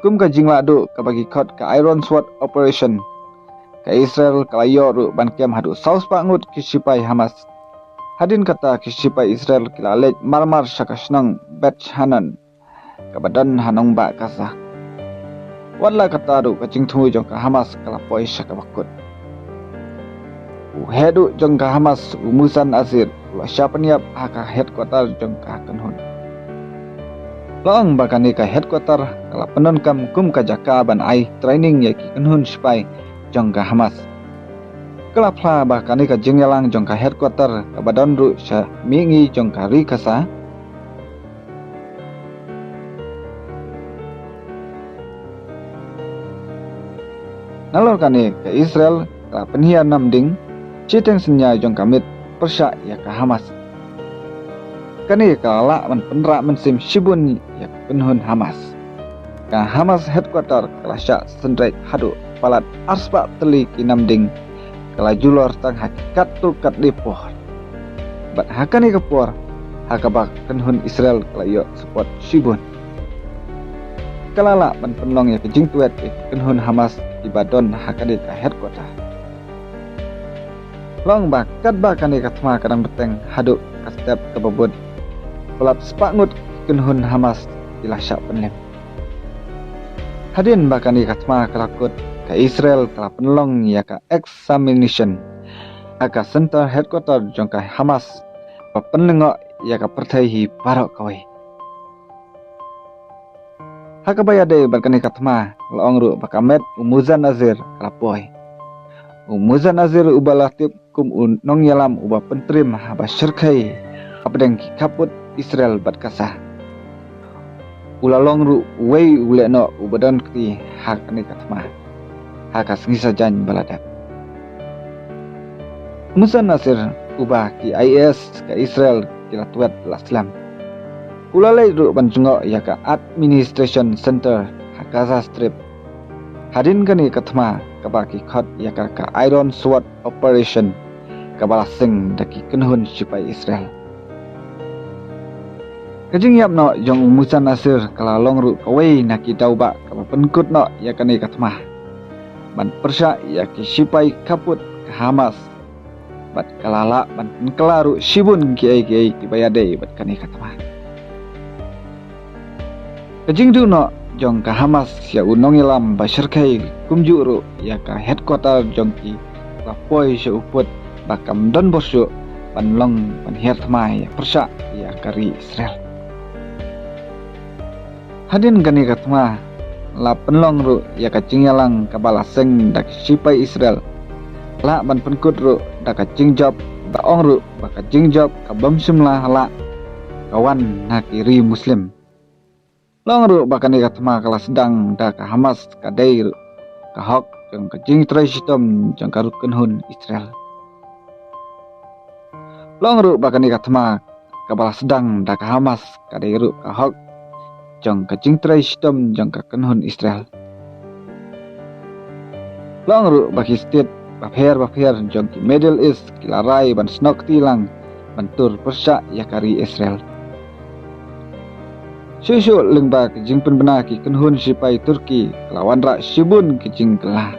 kum ka jingla du ka bagi khot ka Iron Sword Operation ka Israel kalayo ru ban kem hadu saus pangut ki sipai Hamas. Hadin kata ki sipai Israel kilalej marmar sakasnang Bet Hanan ka badan hanong ba kasa. Wala kata du ka jingthu jong ka Hamas kala poi sakabakut. Hedu jong ka Hamas umusan asir wa syapaniap haka headquarter jong ka kanhun. Loong bakani ka headquarter kala penon kam kum ka jaka ban ai training ya ki kanhun sipai jong ka Hamas. Kala pla bakani ka jingyalang jong ka headquarter ka badan ru sya mingi jong ka ri kasa. Nalor kani ka Israel ka penhian namding citeng senya jong kamit persya ya ka Hamas. Kani ka la man penra mensim shibun ya penhun Hamas. Ka Hamas headquarter kala sya sendrek hadu palat arspa teli ki namding kala julor tang hakikat tu kat lipoh. Bat hakani kapor hakabak penhun Israel kala yo support shibun. Kala la man penlong ya kejing tuet penhun Hamas di badon hakani ka headquarter. Long bakat bakani katma kadang beteng hadu ka step kababud pelat sepangut kenhun Hamas dilasyak penlem. Hadin bakani katma kelakut ka Israel kala penlong ya ka examination aka center headquarter jong ka Hamas pa penlengok ya ka pertaihi barok kawai. Hakabayade bakani katma laong ru bakamet umuzan azir kala poi. Umuzan azir ubalatip kum nong yalam uba pentrim haba syirkai abdeng kaput Israel bat kasah. Ulalong ru wei ulekno ubadan kti hakani katma. Hakas ngisajan baladak. Umuzan azir ubah ki IS ka Israel kila tuat laslam. Ulalai ru banjungo ya ka administration center Gaza Strip. Hadin kani katma kabaki khot ya ka Iron Sword Operation kabalaseng daki kenhun sipai Israel. Kajing yap no jong umusan asir kala longru kawai naki dauba kaba penkut no ya kani katma. Ban persya ya ki sipai kaput ke Hamas. Bat kalala ban penkelaru sibun kiai dibayade bat kani katma. Kajing du no jong ka Hamas ya unong ilam basyarkai kumjuru ya ka headquarter jong ki lapoi sya uput bakam dan bosyo panlong panhertmai ya persya ya kari Israel. Hadin gani katma la penlong ru ya ka cingyalang ka balaseng dak sipai Israel. La ban penkut ru dak ka jingjob baong ru baka jingjob ka bamsumlah la kawan nakiri muslim. Long ru bakani katma kala sedang da ka Hamas ka dair ka hok jong ka jing traitom jong ka rukenhun Israel. Long ru bakani katma ka bala sedang da ka Hamas ka dair ka hok jong ka jing traitom jong ka kenhun Israel. Long ru baki state bapher jong ki Middle East kilarai ban snok tilang bantur persya ya kari Israel. Susu lengba kejing penbena ki kenhun sipai Turki kelawan rak sibun kejing kelah.